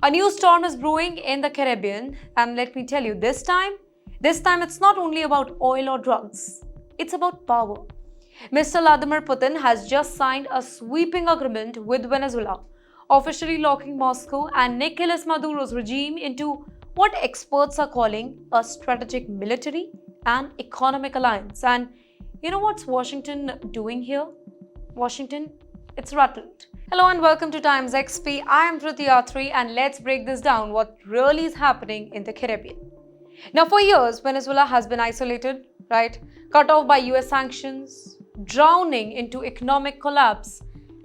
A new storm is brewing in the Caribbean, and let me tell you, this time it's not only about oil or drugs, it's about power. Mr. Vladimir Putin has just signed a sweeping agreement with Venezuela, officially locking Moscow and Nicolás Maduro's regime into what experts are calling a strategic military and economic alliance. And you know what's Washington doing here? Washington, it's rattled. Hello and welcome to TimesXP. I am Trithiyatri and let's break this down what really is happening in the Caribbean. Now for years, Venezuela has been isolated, right? Cut off by US sanctions, drowning into economic collapse,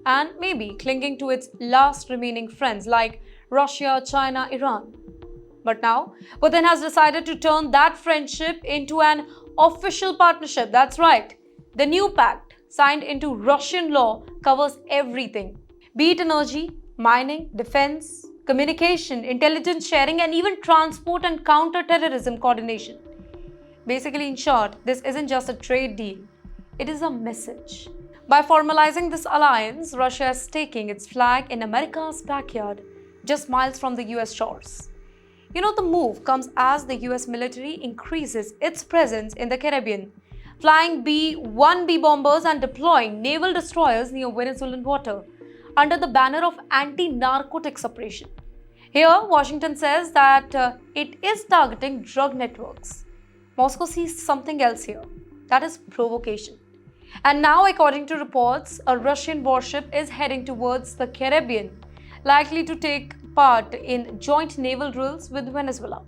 and maybe clinging to its last remaining friends like Russia, China, Iran. But now, Putin has decided to turn that friendship into an official partnership. That's right. The new pact, signed into Russian law, covers everything. Be it energy, mining, defense, communication, intelligence sharing, and even transport and counter-terrorism coordination. Basically, in short, this isn't just a trade deal. It is a message. By formalizing this alliance, Russia is staking its flag in America's backyard, just miles from the US shores. You know, the move comes as the US military increases its presence in the Caribbean, flying B-1B bombers and deploying naval destroyers near Venezuelan water under the banner of anti-narcotics operation. Here, Washington says that it is targeting drug networks. Moscow sees something else here, that is provocation. And now, according to reports, a Russian warship is heading towards the Caribbean, likely to take part in joint naval drills with Venezuela.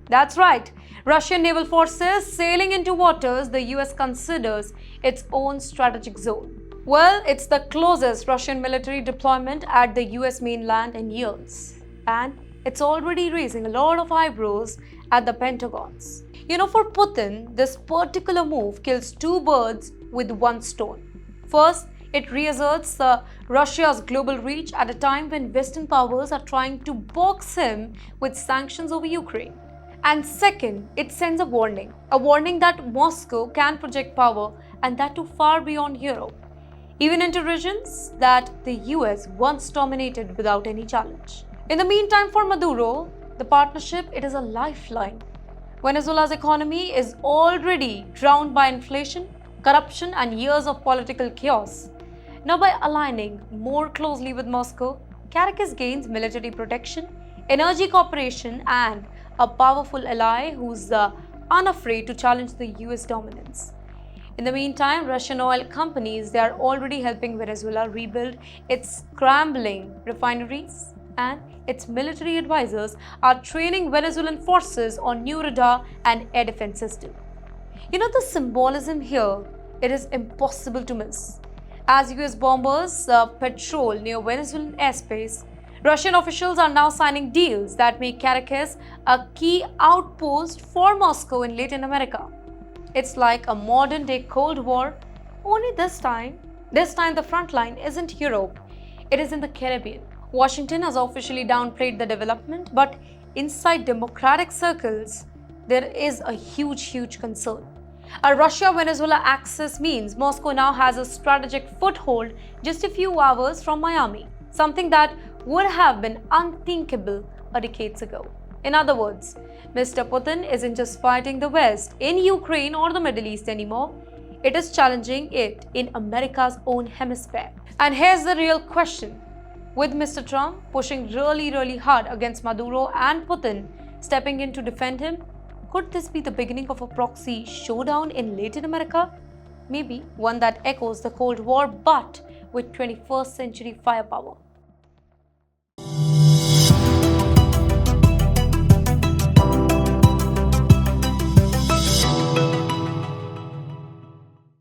That's right, Russian naval forces sailing into waters the US considers its own strategic zone. Well, it's the closest Russian military deployment at the US mainland in years. And it's already raising a lot of eyebrows at the Pentagons. You know, for Putin, this particular move kills two birds with one stone. First, it reasserts Russia's global reach at a time when Western powers are trying to box him with sanctions over Ukraine. And second, it sends a warning that Moscow can project power and that too far beyond Europe, even into regions that the US once dominated without any challenge. In the meantime, for Maduro, the partnership, it is a lifeline. Venezuela's economy is already drowned by inflation, corruption, and years of political chaos. Now, by aligning more closely with Moscow, Caracas gains military protection, energy cooperation, and a powerful ally who's unafraid to challenge the US dominance. In the meantime, Russian oil companies, they are already helping Venezuela rebuild its crumbling refineries, and its military advisors are training Venezuelan forces on new radar and air defense system. You know, the symbolism here, it is impossible to miss. As US bombers patrol near Venezuelan airspace, Russian officials are now signing deals that make Caracas a key outpost for Moscow in Latin America. It's like a modern-day Cold War, only this time the front line isn't Europe, it is in the Caribbean. Washington has officially downplayed the development, but inside democratic circles, there is a huge concern. A Russia-Venezuela axis means Moscow now has a strategic foothold just a few hours from Miami, something that would have been unthinkable decades ago. In other words, Mr. Putin isn't just fighting the West in Ukraine or the Middle East anymore, it is challenging it in America's own hemisphere. And here's the real question. With Mr. Trump pushing really hard against Maduro and Putin stepping in to defend him, could this be the beginning of a proxy showdown in Latin America? Maybe one that echoes the Cold War but with 21st century firepower.